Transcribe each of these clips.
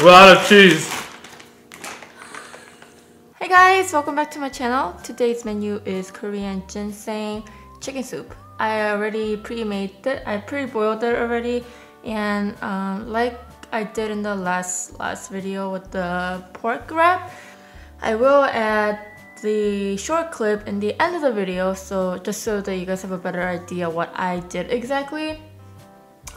We're out of cheese. Hey guys, welcome back to my channel. Today's menu is Korean ginseng chicken soup. I already pre-made it. I pre-boiled it already, and like I did in the last video with the pork wrap, I will add the short clip in the end of the video, so just so that you guys have a better idea what I did exactly.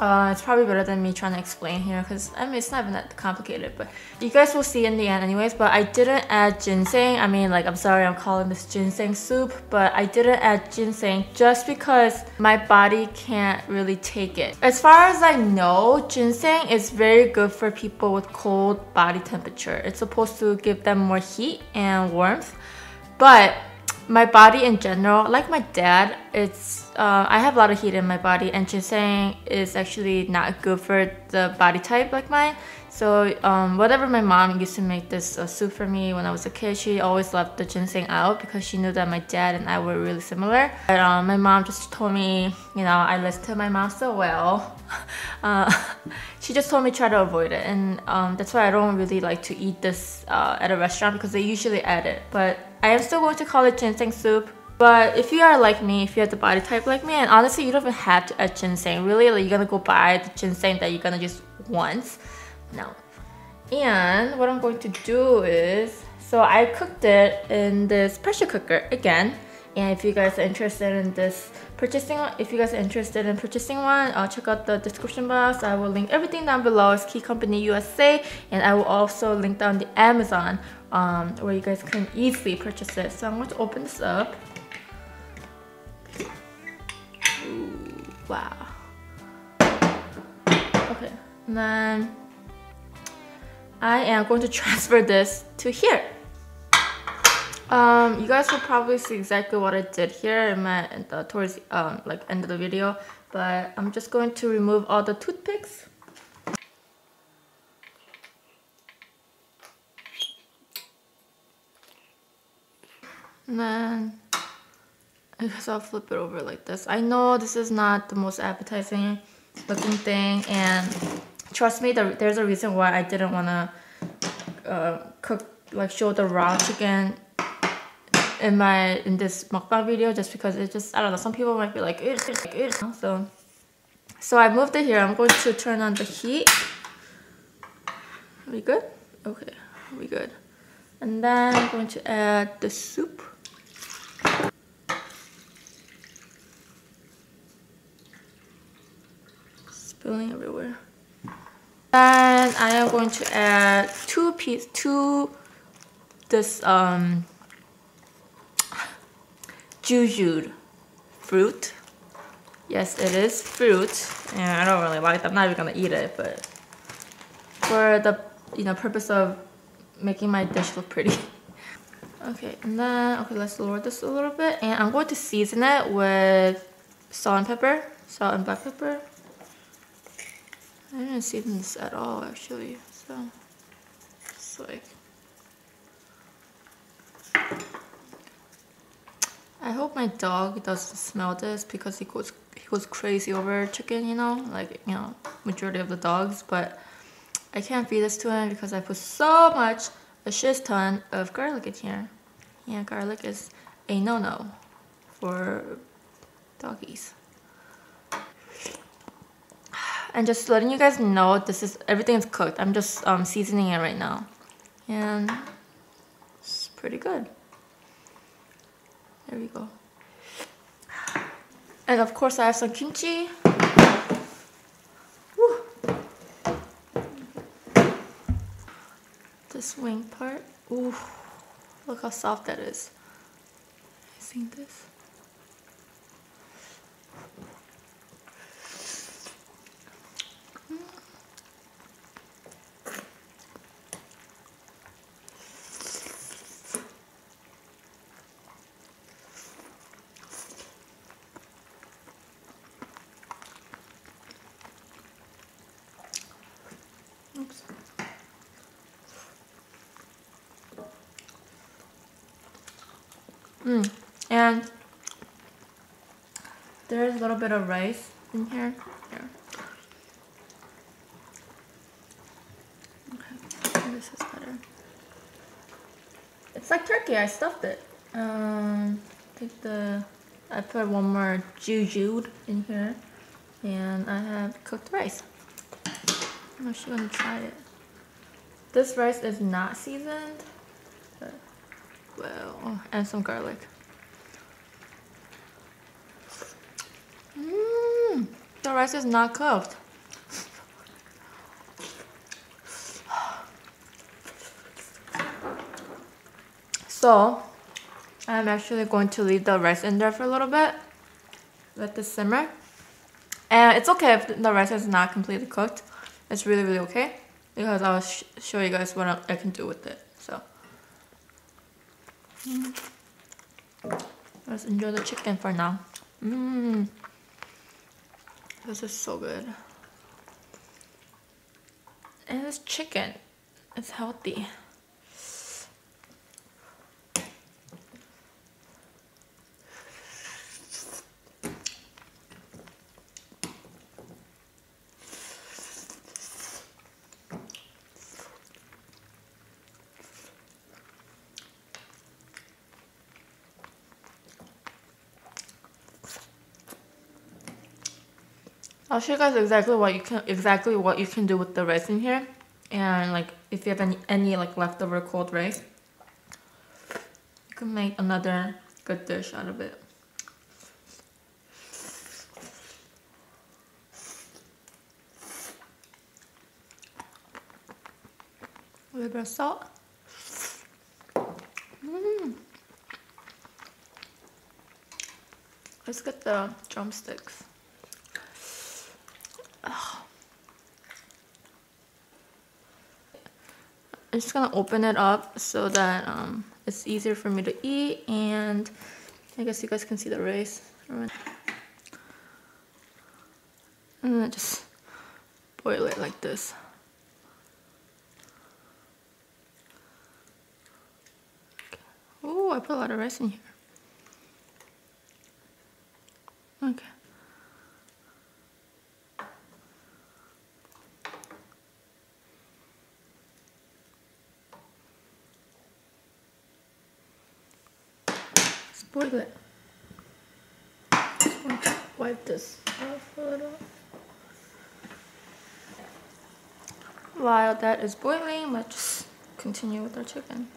It's probably better than me trying to explain here because I mean it's not even that complicated, but you guys will see in the end anyways. But I didn't add ginseng. I mean, like, I'm sorry I'm calling this ginseng soup, but I didn't add ginseng just because my body can't really take it. As far as I know, ginseng is very good for people with cold body temperature. It's supposed to give them more heat and warmth, but my body in general, like my dad, I have a lot of heat in my body, and ginseng is actually not good for the body type like mine. So whatever my mom used to make this soup for me when I was a kid, she always left the ginseng out because she knew that my dad and I were really similar. But my mom just told me, you know, I listen to my mom so well. She just told me try to avoid it, and that's why I don't really like to eat this at a restaurant because they usually add it. But I am still going to call it ginseng soup. But if you are like me, if you have the body type like me, and honestly you don't even have to add ginseng, really, like, you're gonna go buy the ginseng that you're gonna just once. No. And what I'm going to do is, so I cooked it in this pressure cooker again. And if you guys are interested in purchasing one, check out the description box. I will link everything down below. It's Key Company USA, and I will also link down the Amazon where you guys can easily purchase it. So I'm going to open this up. Ooh, wow. Okay, and then I am going to transfer this to here. You guys will probably see exactly what I did here towards like end of the video, but I'm just going to remove all the toothpicks. And then I guess I'll flip it over like this. I know this is not the most appetizing looking thing, and trust me, there's a reason why I didn't want to show the raw chicken in this mukbang video, just because it just, I don't know, some people might be like, ugh. So I moved it here. I'm going to turn on the heat. Are we good? Okay, we good. And then I'm going to add the soup. Spilling everywhere. And I am going to add this jujube fruit. Yes, it is fruit, and I don't really like it. I'm not even gonna eat it, but for the purpose of making my dish look pretty. Okay, and then let's lower this a little bit, and I'm going to season it with salt and black pepper. I didn't season this at all actually, so it's like, I hope my dog doesn't smell this because he goes crazy over chicken, majority of the dogs. But I can't feed this to him because I put a shit ton of garlic in here. Yeah, garlic is a no-no for doggies. And just letting you guys know, everything is cooked. I'm just seasoning it right now, and it's pretty good. There we go. And of course I have some kimchi. Woo. This wing part. Ooh, look how soft that is. Have you seen this? Oops. And there's a little bit of rice in here. Okay. this is better. It's like turkey. I stuffed it. I put one more jujube in here, and I have cooked rice. I'm actually gonna try it. This rice is not seasoned, but well, and some garlic. The rice is not cooked. So, I'm actually going to leave the rice in there for a little bit. Let this simmer. And it's okay if the rice is not completely cooked. It's really, really okay. Because I'll show you guys what I can do with it. So, let's enjoy the chicken for now. This is so good. And this chicken is healthy. I'll show you guys exactly what you can do with the rice in here, and like if you have any like leftover cold rice, you can make another good dish out of it. A little bit of salt. Let's get the drumsticks. I'm just gonna open it up so that it's easier for me to eat, and I guess you guys can see the rice. And then just boil it like this. Oh, I put a lot of rice in here. Okay. Boil it. Just want to wipe this off a little. While that is boiling, let's just continue with our chicken.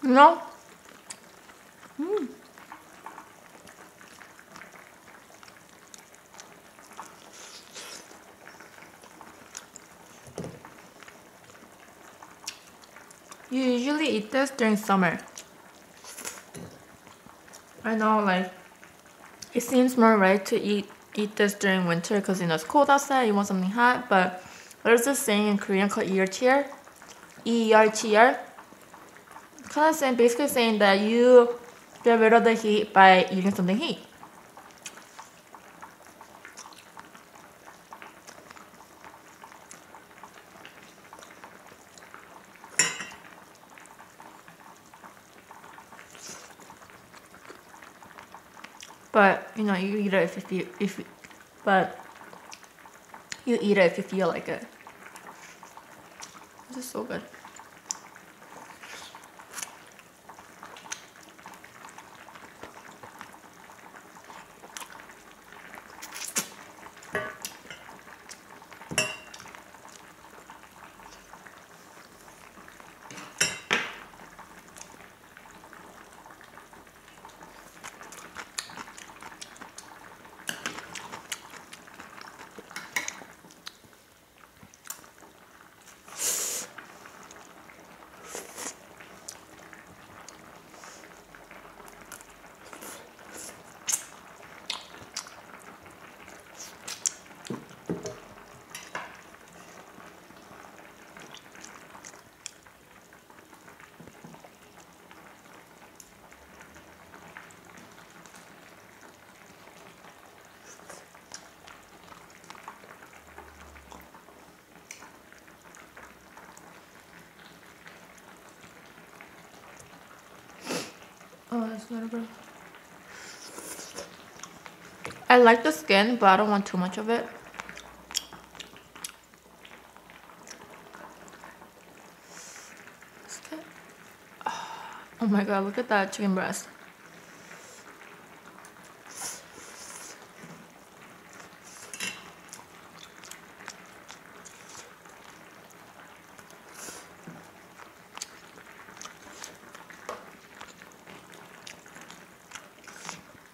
No? You usually eat this during summer. I know, like, it seems more right to eat this during winter because, you know, it's cold outside, you want something hot, but there's this saying in Korean called 이열치열. 이열치열. Kind of saying, basically saying that you get rid of the heat by eating something heat. But you know, you eat it if you eat it if you feel like it. This is so good. Oh, that's not a bad. I like the skin, but I don't want too much of it. Oh my god, look at that chicken breast.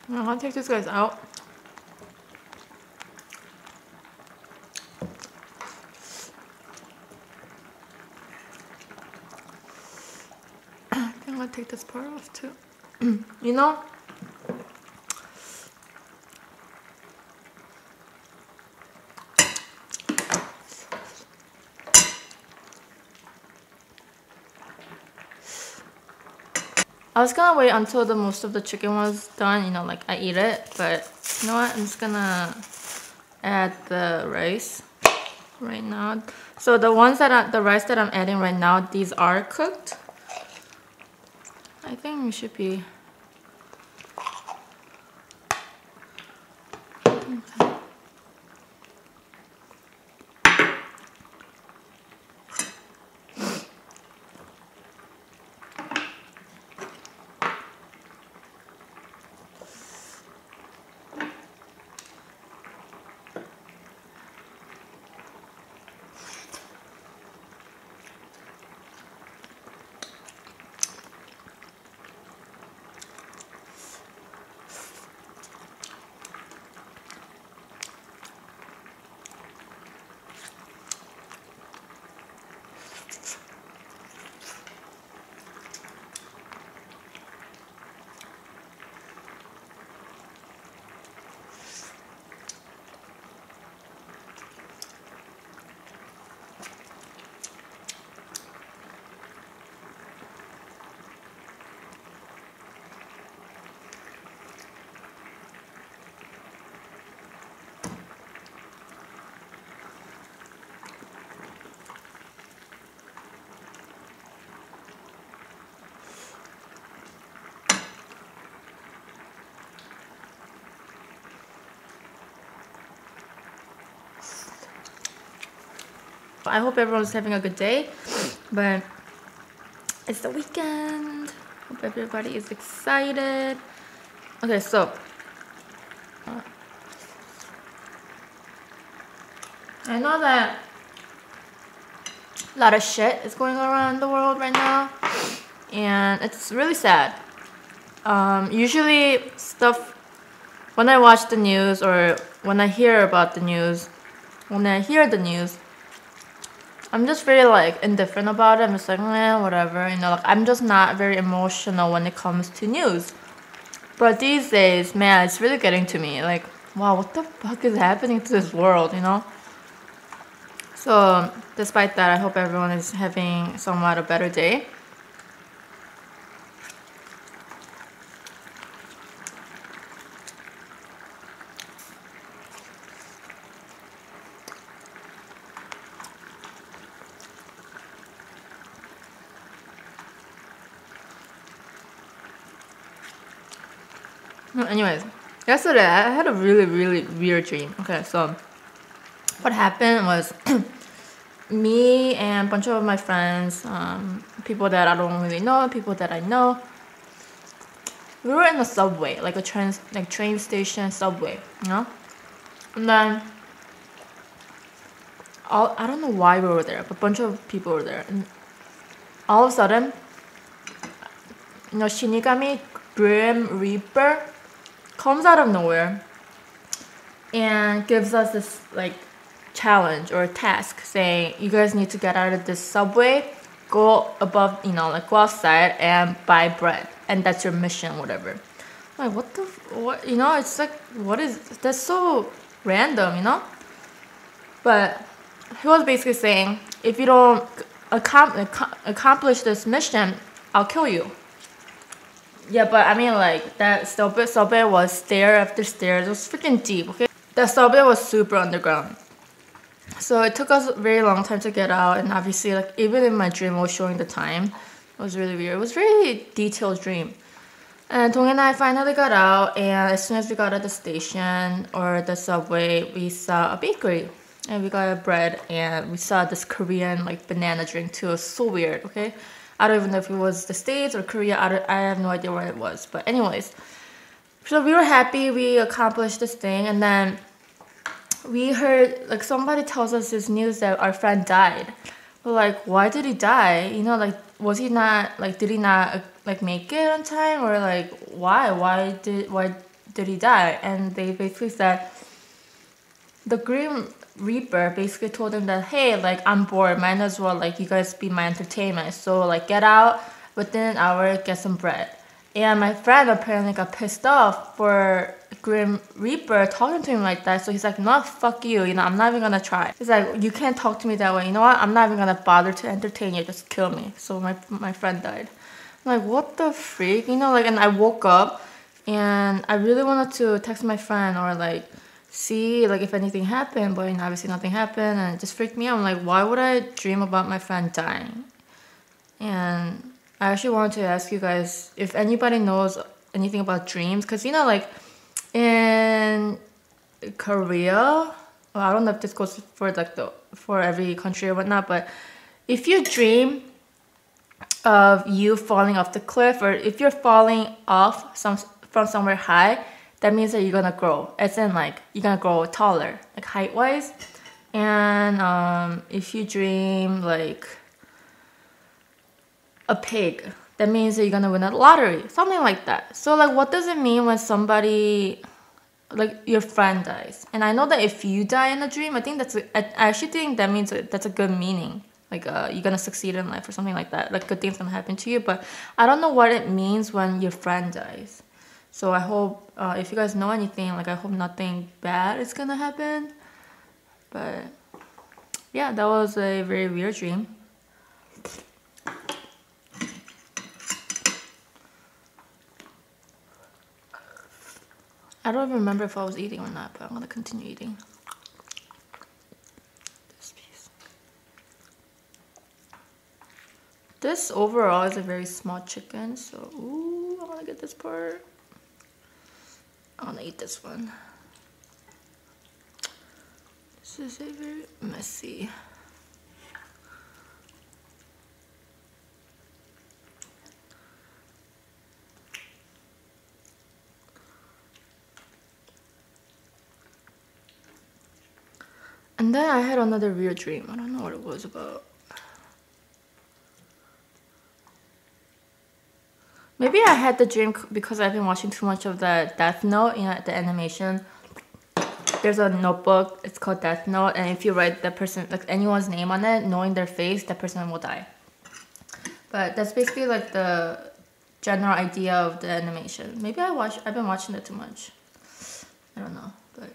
I'm gonna take these guys out. I think I'm gonna take this part off too. You know, I was gonna wait until the most of the chicken was done, you know, like I eat it, but you know what? I'm just gonna add the rice right now. So the rice that I'm adding right now, these are cooked. I think we should be. I hope everyone's having a good day, but it's the weekend. Hope everybody is excited. Okay, so I know that a lot of shit is going around the world right now, and it's really sad. Usually stuff, when I watch the news or when I hear about the news, when I hear the news, I'm just very like indifferent about it. I'm just like, whatever, you know, like I'm just not very emotional when it comes to news. But these days, man, it's really getting to me. Like, wow, what the fuck is happening to this world, you know? So, despite that, I hope everyone is having somewhat a better day. Anyways, yesterday I had a really weird dream. Okay, so what happened was me and a bunch of my friends, people that I don't really know, people that I know, we were in a subway, like a train station subway, you know? And then I don't know why we were there, but a bunch of people were there. And all of a sudden, you know, Shinigami Grim Reaper comes out of nowhere and gives us this like challenge or task saying you guys need to get out of this subway, go above, you know, like go outside and buy bread, and that's your mission, whatever. I'm like, what, you know, it's like, what is, that's so random, you know? But he was basically saying, if you don't accomplish this mission, I'll kill you. Yeah, but I mean, like, that subway was stair after stairs. It was freaking deep, okay? The subway was super underground. So it took us a very long time to get out, and obviously, like, even in my dream, I was showing the time. It was really weird. It was a really detailed dream. And Tong and I finally got out, and as soon as we got at the station or the subway, we saw a bakery. And we got a bread, and we saw this Korean like banana drink too. It was so weird, okay? I don't even know if it was the States or Korea. I have no idea where it was. But anyways, so we were happy. We accomplished this thing, and then we heard like somebody tells us this news that our friend died. We're like, why did he die? You know, like was he not like did he not like make it on time, or like why did he die? And they basically said the Grim Reaper basically told him that, hey, like I'm bored, might as well like you guys be my entertainment. So like get out within an hour, get some bread. And my friend apparently got pissed off for Grim Reaper talking to him like that. So he's like, no, fuck you. You know, I'm not even gonna try. He's like, you can't talk to me that way. You know what? I'm not even gonna bother to entertain you. Just kill me. So my friend died. I'm like, what the freak? You know, like, and I woke up and I really wanted to text my friend or like see like if anything happened, but you know, obviously nothing happened, and it just freaked me out. I'm like, why would I dream about my friend dying? And I actually wanted to ask you guys if anybody knows anything about dreams, because you know, like in Korea, well, I don't know if this goes for like for every country or whatnot, but if you dream of you falling off the cliff, or if you're falling off from somewhere high, that means that you're gonna grow, as in like you're gonna grow taller, like height wise. And if you dream like a pig, that means that you're gonna win a lottery, something like that. So like, what does it mean when somebody like your friend dies? And I know that if you die in a dream, I think I actually think that means that's a good meaning, like you're gonna succeed in life or something like that, like good things gonna happen to you. But I don't know what it means when your friend dies. So I hope if you guys know anything, like I hope nothing bad is gonna happen. But yeah, that was a very weird dream. I don't even remember if I was eating or not, but I'm gonna continue eating this piece. This overall is a very small chicken, so ooh, I wanna get this part. I wanna eat this one. This is a very messy. And then I had another weird dream. I don't know what it was about. Maybe I had the dream because I've been watching too much of the Death Note, you know, the animation. There's a notebook, it's called Death Note, and if you write the person, like anyone's name on it, knowing their face, that person will die. But that's basically like the general idea of the animation. Maybe I've been watching it too much. I don't know, but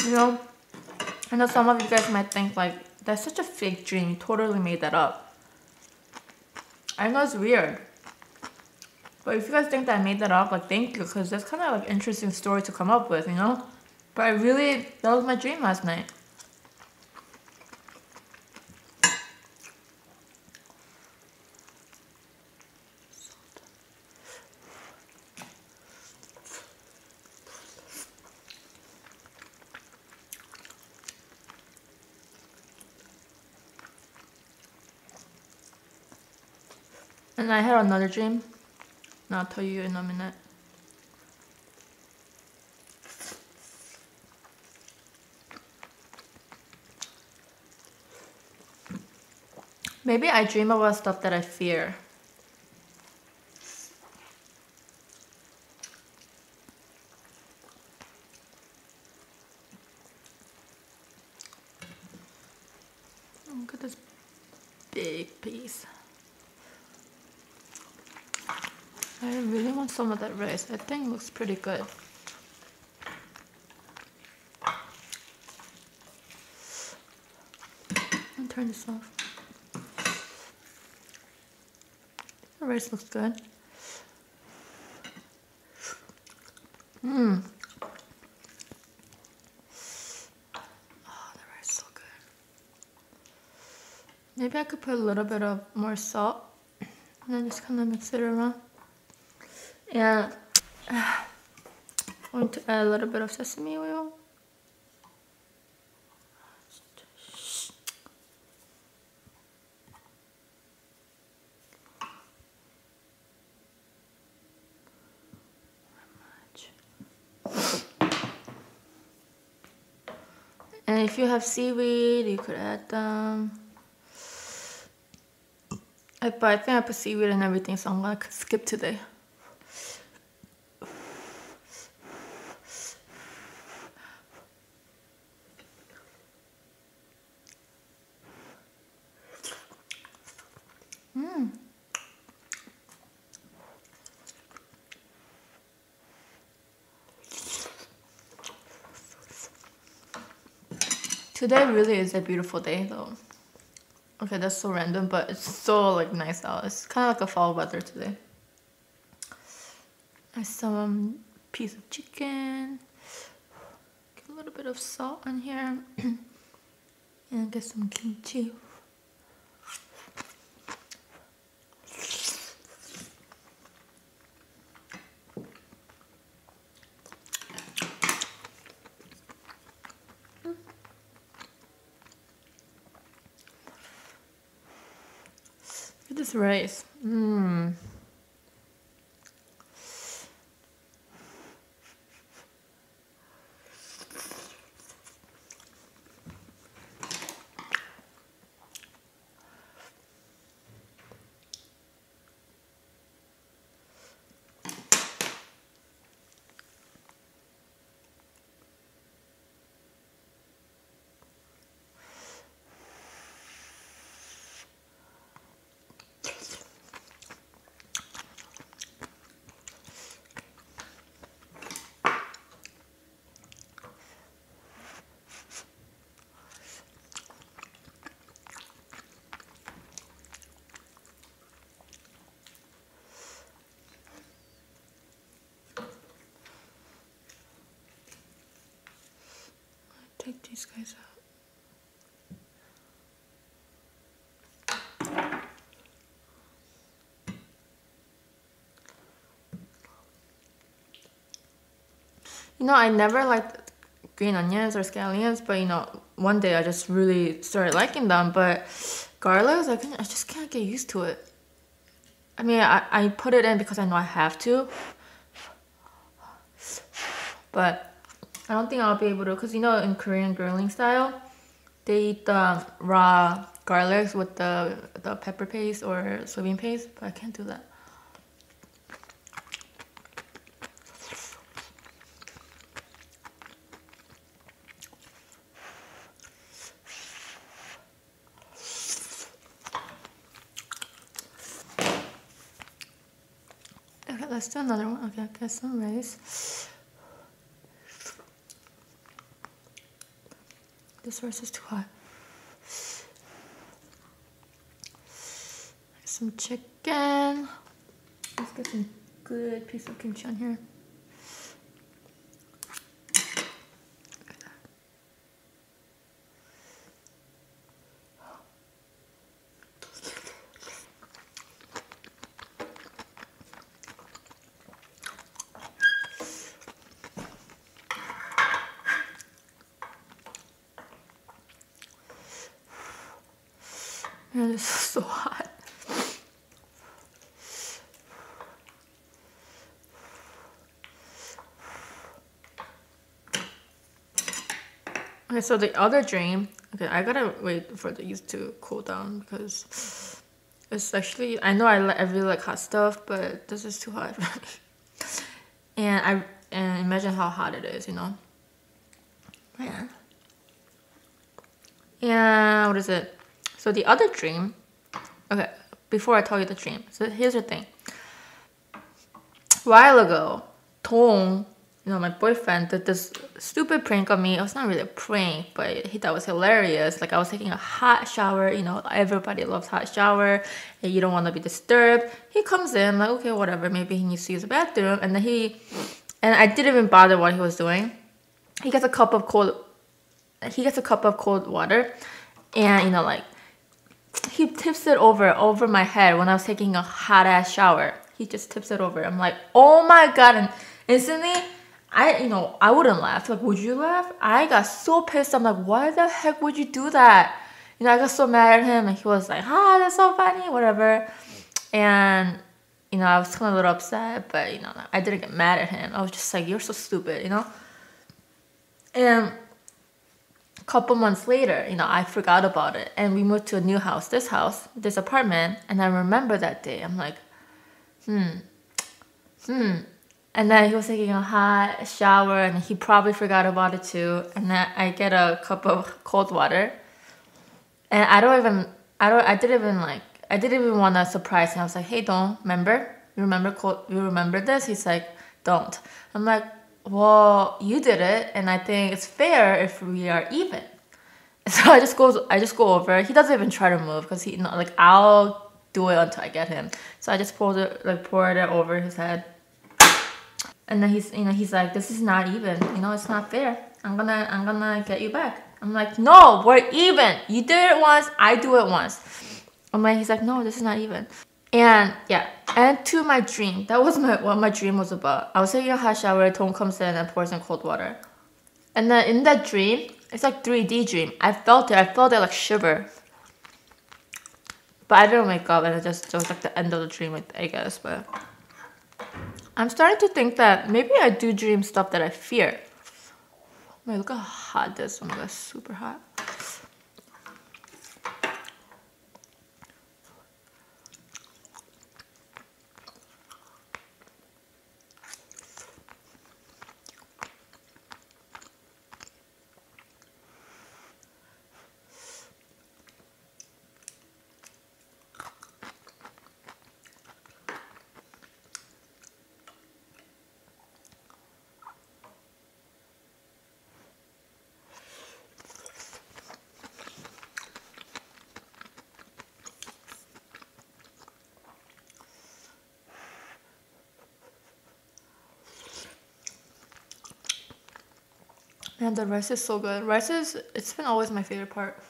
you know, I know some of you guys might think like, that's such a fake dream, you totally made that up. I know it's weird. But if you guys think that I made that up, like thank you, because that's kind of like interesting story to come up with, you know? But that was my dream last night. And I had another dream. And I'll tell you in a minute. Maybe I dream about stuff that I fear. big piece. I really want some of that rice. I think it looks pretty good. I'll turn this off. The rice looks good. Oh, the rice is so good. Maybe I could put a little bit of more salt and then just kind of mix it around. And I'm going to add a little bit of sesame oil. And if you have seaweed, you could add them. But I think I put seaweed and everything, so I'm gonna skip today. Today really is a beautiful day though. Okay, that's so random, but it's so like nice out. It's kind of like a fall weather today. I some piece of chicken. Get a little bit of salt on here. And get some kimchi. Look at this rice. Take these guys out. You know, I never liked green onions or scallions, but you know, one day I just really started liking them. But garlic, I just can't get used to it. I mean, I put it in because I know I have to, but I don't think I'll be able to, because you know in Korean grilling style, they eat the raw garlics with the pepper paste or soybean paste, but I can't do that. Okay, let's do another one. Okay, get some rice. This rice is too hot. Some chicken. Let's get some good piece of kimchi on here. Man, this is so hot. Okay, so the other dream. Okay, I gotta wait for these to cool down because it's actually, I know I really like hot stuff, but this is too hot for me. And imagine how hot it is, you know. Yeah. Yeah, what is it? So the other dream Okay, before I tell you the dream. So here's the thing. A while ago, Dong, my boyfriend, did this stupid prank on me. It was not really a prank, but he thought it was hilarious. Like I was taking a hot shower. Everybody loves hot shower, and you don't want to be disturbed. He comes in, like, okay, whatever. Maybe he needs to use the bathroom, and I didn't even bother what he was doing. He gets a cup of cold water, and he tips it over my head when I was taking a hot ass shower. He just tips it over. I'm like, oh my god! And instantly, I wouldn't laugh. Like, would you laugh? I got so pissed. I'm like, why the heck would you do that? I got so mad at him, and he was like, that's so funny, whatever. And I was kind of a little upset, but I didn't get mad at him. I was just like, you're so stupid, And a couple months later, I forgot about it, and we moved to a new house, this apartment, and I remember that day. I'm like, and then he was taking a hot shower, and he probably forgot about it too. And then I get a cup of cold water, and I didn't even want to surprise him. I was like, hey, don't remember? You remember this? He's like, don't. I'm like, well, you did it, and I think it's fair if we are even. So I just go over. He doesn't even try to move because I'll do it until I get him. So I just poured it over his head, and then he's like, this is not even. It's not fair. I'm gonna get you back. I'm like, no, we're even. You did it once. I do it once. He's like, no, this is not even. And yeah, and to my dream. That was what my dream was about. I was taking a hot shower. Tom comes in and pours in cold water. And then in that dream, it's like 3D dream. I felt it like shiver. But I didn't wake up, and it was like the end of the dream, I guess. But I'm starting to think that maybe I do dream stuff that I fear. Wait, look how hot this is. Oh my god, super hot. Man, the rice is so good. It's been always my favorite part.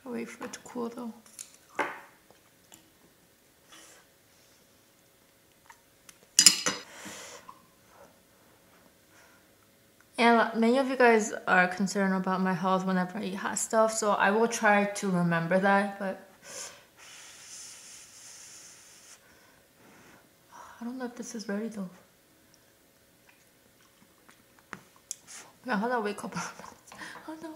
I'll wait for it to cool though. And many of you guys are concerned about my health whenever I eat hot stuff, so I will try to remember that, but I don't know if this is ready though. How do I wake up? Oh no.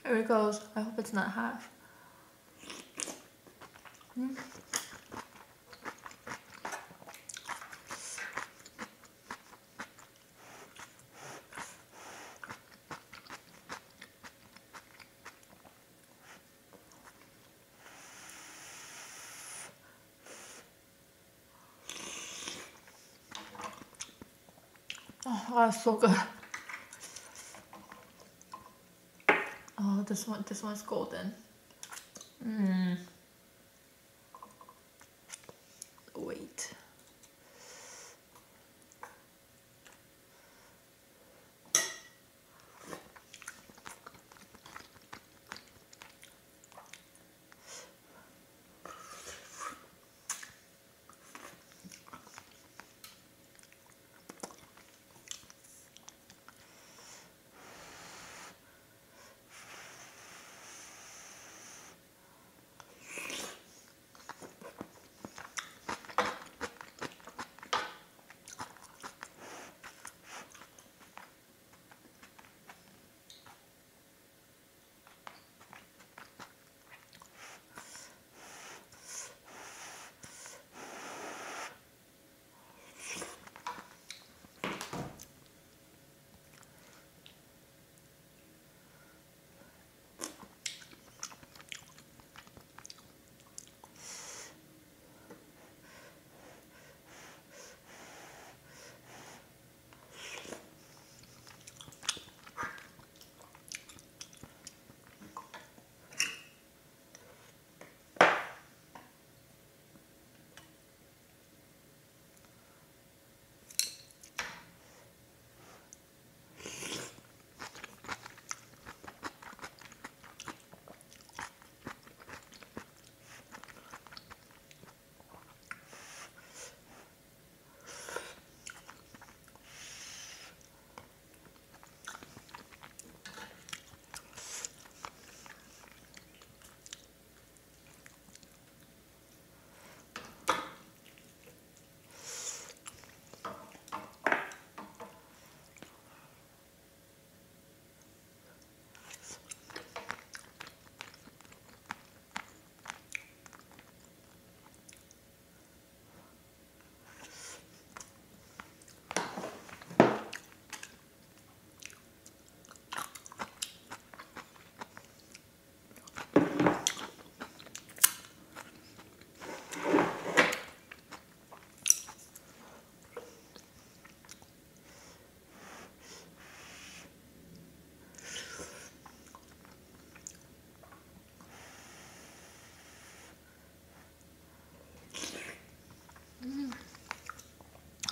Here it goes. I hope it's not hot. Oh, that's so good. Oh, this one's golden. Wait.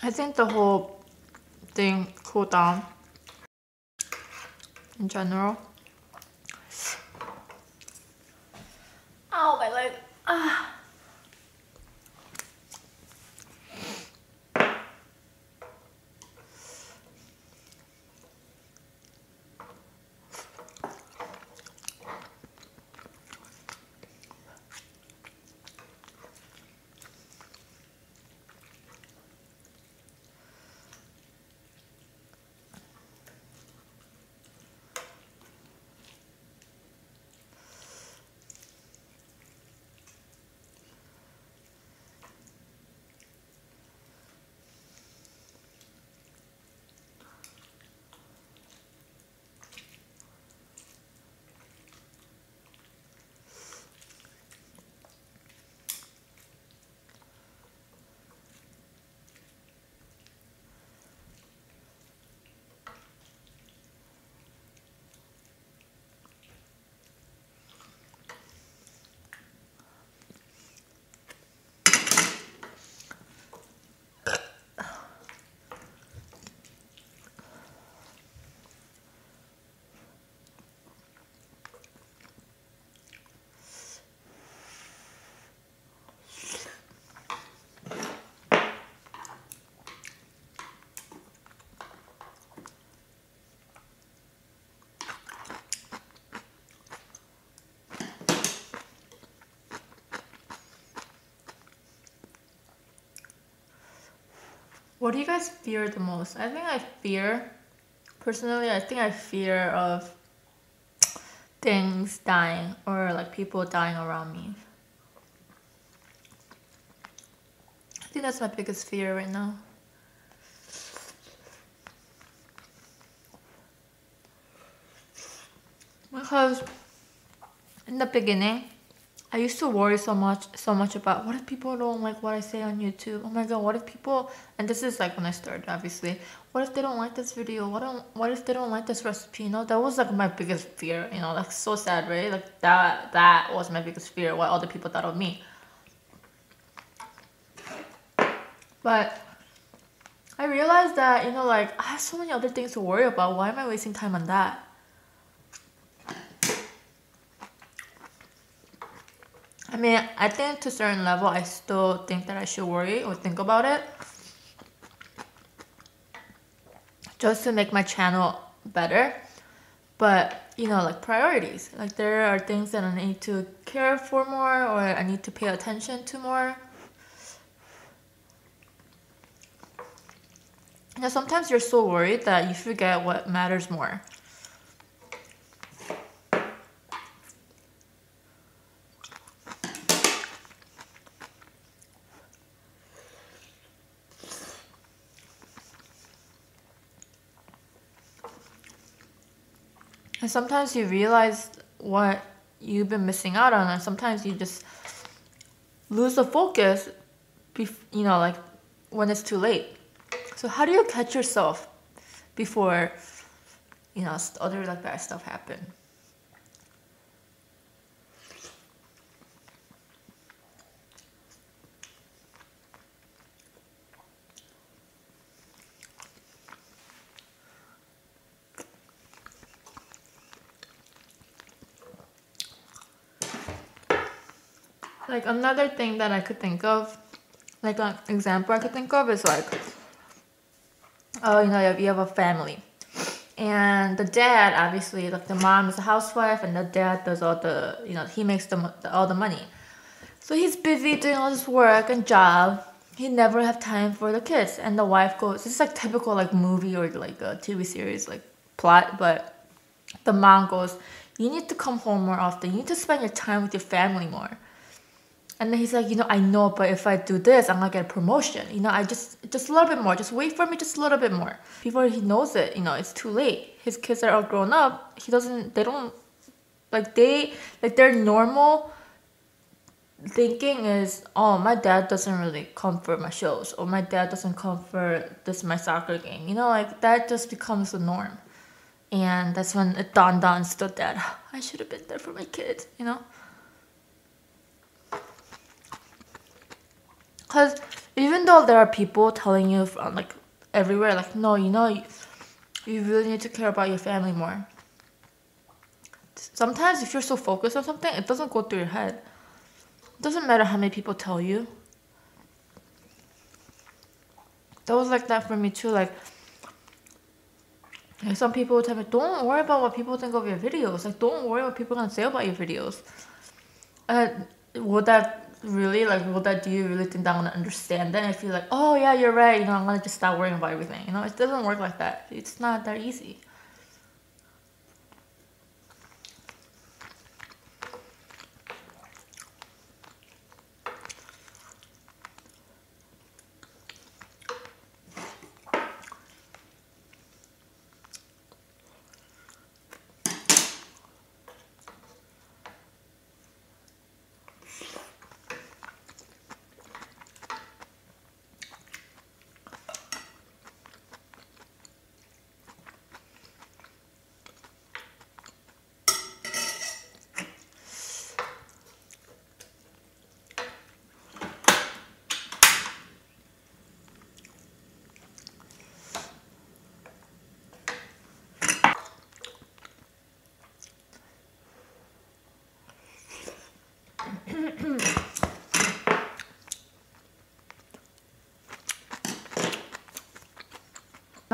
I think the whole thing cooled down in general. Ow, my leg. Ah. What do you guys fear the most? Personally, I think I fear of things dying or like people dying around me. I think that's my biggest fear right now. Because in the beginning, I used to worry so much about what if people don't like what I say on YouTube? Oh my god, what if people, and this is like when I started obviously, what if they don't like this video? What if they don't like this recipe? You know, that was like my biggest fear, you know, like so sad, right? Like that was my biggest fear, what other people thought of me. But I realized that, you know, like I have so many other things to worry about. Why am I wasting time on that? I mean, I think to a certain level, I still think that I should worry or think about it. Just to make my channel better. But, you know, like priorities. Like there are things that I need to care for more or I need to pay attention to more. Now, sometimes you're so worried that you forget what matters more. And sometimes you realize what you've been missing out on, and sometimes you just lose the focus, you know, like when it's too late. So how do you catch yourself before, you know, other like bad stuff happen? Like another thing that I could think of, like an example I could think of is like, oh, you know, you have a family. And the dad, obviously, like the mom is a housewife and the dad does all the, you know, he makes all the money. So he's busy doing all this work and job. He never have time for the kids. And the wife goes, this is like typical like movie or like a TV series like plot, but the mom goes, you need to come home more often. You need to spend your time with your family more. And then he's like, you know, I know, but if I do this, I'm gonna get a promotion. You know, I just a little bit more. Just wait for me just a little bit more. Before he knows it, you know, it's too late. His kids are all grown up. Their normal thinking is, oh, my dad doesn't really come for my shows. Or my dad doesn't come for my soccer game. You know, like that just becomes the norm. And that's when it dawned on the dad, I should have been there for my kids, you know? Because Even though there are people telling you from like everywhere, like, no, you know, you really need to care about your family more. Sometimes if you're so focused on something, it doesn't go through your head. It doesn't matter how many people tell you. That was like that for me too. Like some people would tell me, don't worry about what people think of your videos. Like, don't worry what people are gonna say about your videos. Would that really, like, do you really think that I'm gonna understand that? And if you're like, oh yeah, you're right, you know, I'm gonna just stop worrying about everything. You know, it doesn't work like that. It's not that easy.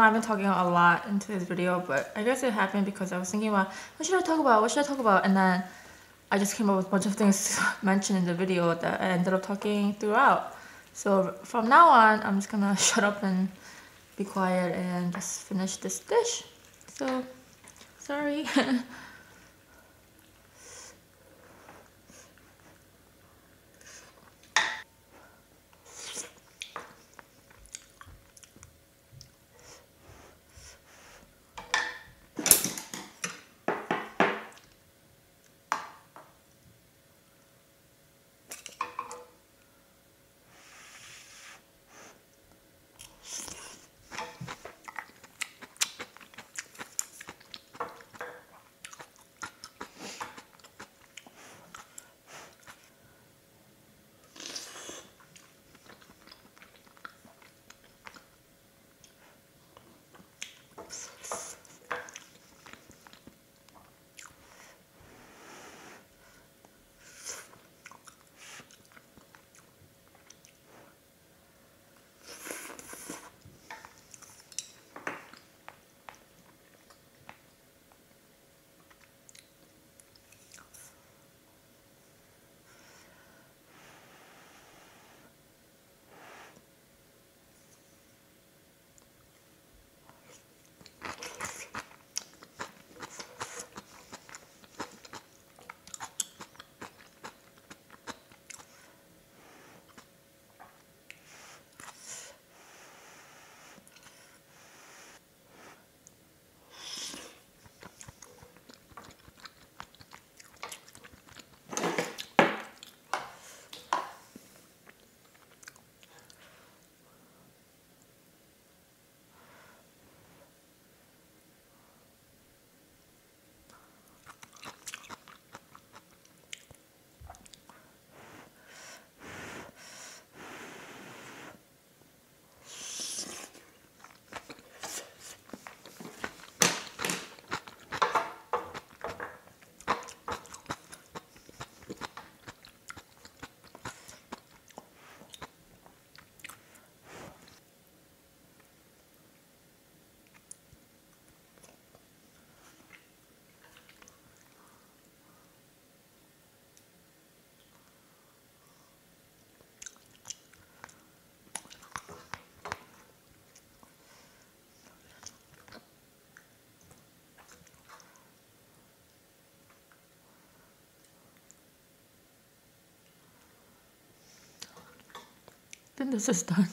I've been talking a lot into this video, but I guess it happened because I was thinking about what should I talk about? What should I talk about? And then I just came up with a bunch of things to mention in the video that I ended up talking throughout. So from now on, I'm just gonna shut up and be quiet and just finish this dish. So, sorry. Then this is done.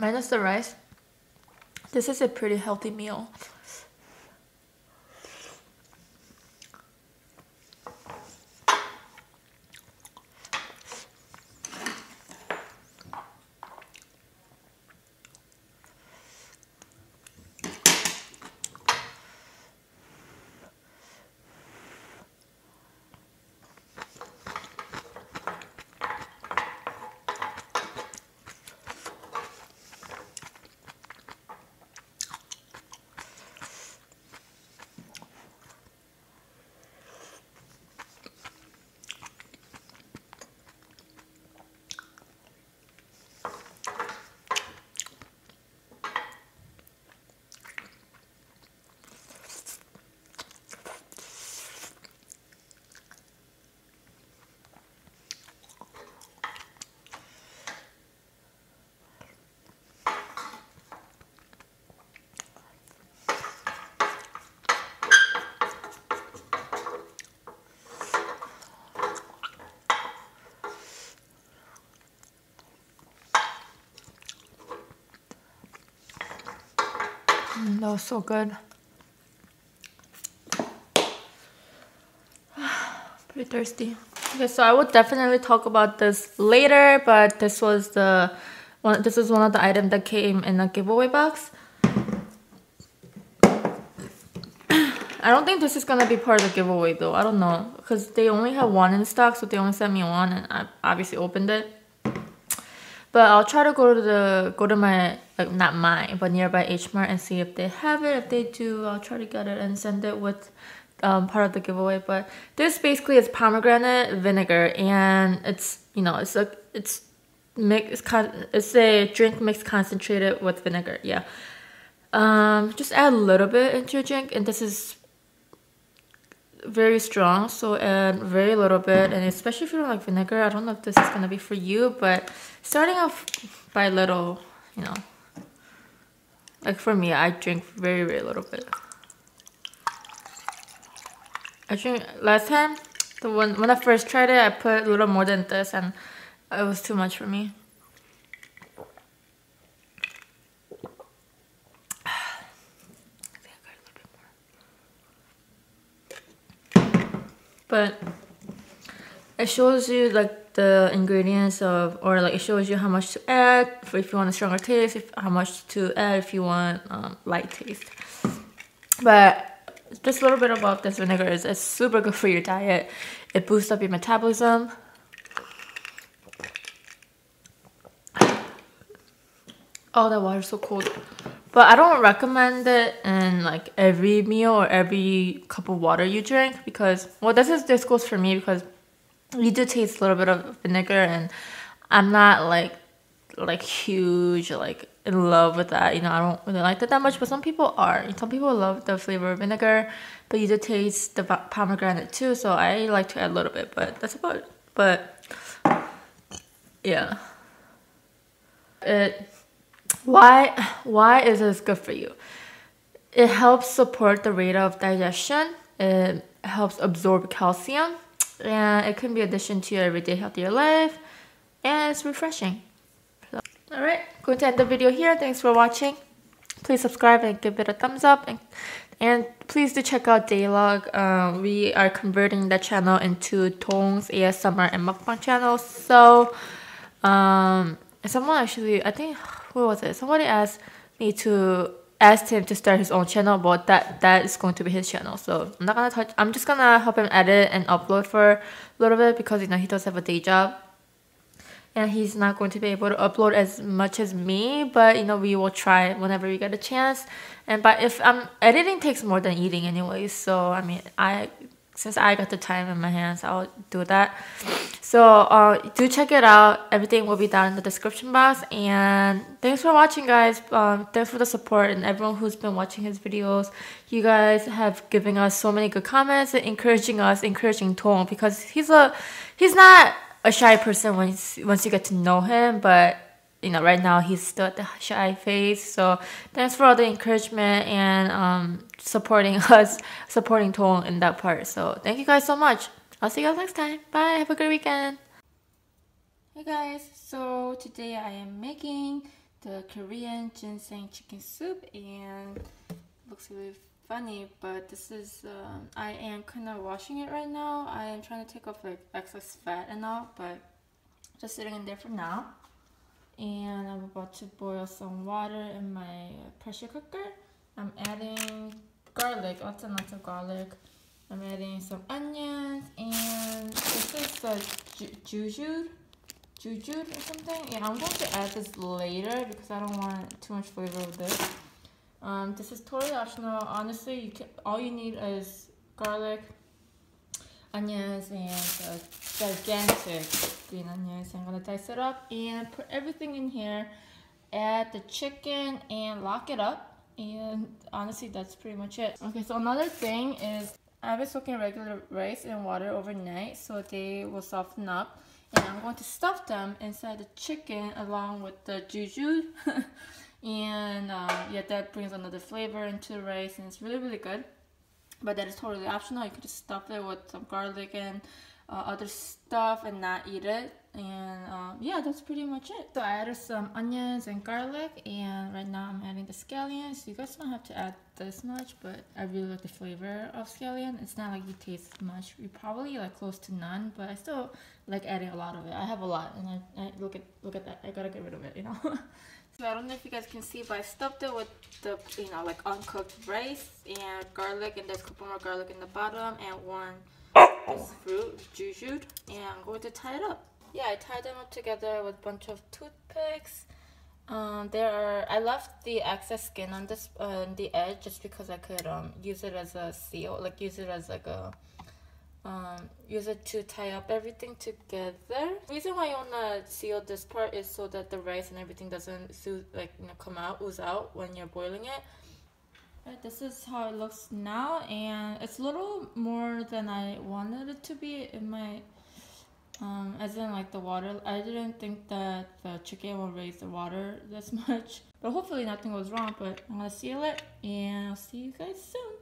minus the rice, this is a pretty healthy meal. That was so good. Pretty thirsty. Okay, so I would definitely talk about this later, but this was one of the items that came in a giveaway box. I don't think this is gonna be part of the giveaway though. I don't know, because they only have one in stock, so they only sent me one, and I obviously opened it. But I'll try to go to my, like, not mine, but nearby H Mart and see if they have it. If they do, I'll try to get it and send it with part of the giveaway. But this basically is pomegranate vinegar, and it's, you know, it's a drink mix concentrated with vinegar. Yeah. Just add a little bit into your drink, and this is very strong, so add very little bit, and especially if you don't like vinegar, I don't know if this is gonna be for you, but starting off by little, you know, like for me, I drink very, very little bit. I drink last time, when I first tried it, I put a little more than this, and it was too much for me. But it shows you like the ingredients of, or like it shows you how much to add if you want a stronger taste, how much to add if you want light taste. But just a little bit about this vinegar is it's super good for your diet. It boosts up your metabolism. Oh, that water's so cold. But I don't recommend it in like every meal or every cup of water you drink, because, well, this goes for me, because you do taste a little bit of vinegar, and I'm not like huge like in love with that. You know, I don't really like that much, but some people are. Some people love the flavor of vinegar, but you do taste the pomegranate too, so I like to add a little bit, but that's about it. But yeah. Why is this good for you? It helps support the rate of digestion. It helps absorb calcium, and it can be addition to your everyday healthier life, and it's refreshing. So, alright, going to end the video here. Thanks for watching. Please subscribe and give it a thumbs up, and please do check out daylog. We are converting the channel into Tong's ASMR and Mukbang channel. So someone actually, I think, who was it? Somebody asked him to start his own channel, but that is going to be his channel. So I'm not gonna touch. I'm just gonna help him edit and upload for a little bit, because, you know, he does have a day job, and he's not going to be able to upload as much as me. But, you know, we will try whenever we get a chance. But if editing takes more than eating anyways, so I mean, since I got the time in my hands, I'll do that. So do check it out. Everything will be down in the description box. And thanks for watching, guys. Thanks for the support, and everyone who's been watching his videos. You guys have given us so many good comments and encouraging Tong, because he's not a shy person once you get to know him, but, you know, right now he's still at the shy phase. So thanks for all the encouragement and supporting Tong in that part. So thank you guys so much. I'll see you guys next time. Bye. Have a good weekend. Hey guys, so today I am making the Korean ginseng chicken soup, and it looks really funny, but this is I am kind of washing it right now. I am trying to take off like excess fat and all, but just sitting in there for now. And I'm about to boil some water in my pressure cooker. I'm adding garlic, lots and lots of garlic. I'm adding some onions, and this is jujube or something. Yeah, I'm going to add this later because I don't want too much flavor with this. This is totally optional. Honestly, all you need is garlic, onions, and gigantic green onions. I'm gonna dice it up and put everything in here. Add the chicken and lock it up. And honestly, that's pretty much it. Okay, so another thing is I've been soaking regular rice in water overnight so they will soften up. And I'm going to stuff them inside the chicken along with the jujube. And yeah, that brings another flavor into the rice, and it's really, really good. But that is totally optional. You could just stuff it with some garlic and other stuff and not eat it. And yeah, that's pretty much it. So I added some onions and garlic, and right now I'm adding the scallions. You guys don't have to add this much, but I really like the flavor of scallion. It's not like you taste much. You probably like close to none, but I still like adding a lot of it. I have a lot, and I look at that. I gotta get rid of it, you know. So I don't know if you guys can see, but I stuffed it with the, you know, like uncooked rice and garlic, and there's a couple more garlic in the bottom, and one this fruit, jujube, and I'm going to tie it up. Yeah, I tied them up together with a bunch of toothpicks. I left the excess skin on this the edge just because I could use it as a seal, like use it as like a use it to tie up everything together. The reason why you wanna seal this part is so that the rice and everything doesn't come out, ooze out when you're boiling it. Right, this is how it looks now, and it's a little more than I wanted it to be. It might, as in like the water. I didn't think that the chicken will raise the water this much, but hopefully nothing goes wrong. But I'm gonna seal it, and I'll see you guys soon.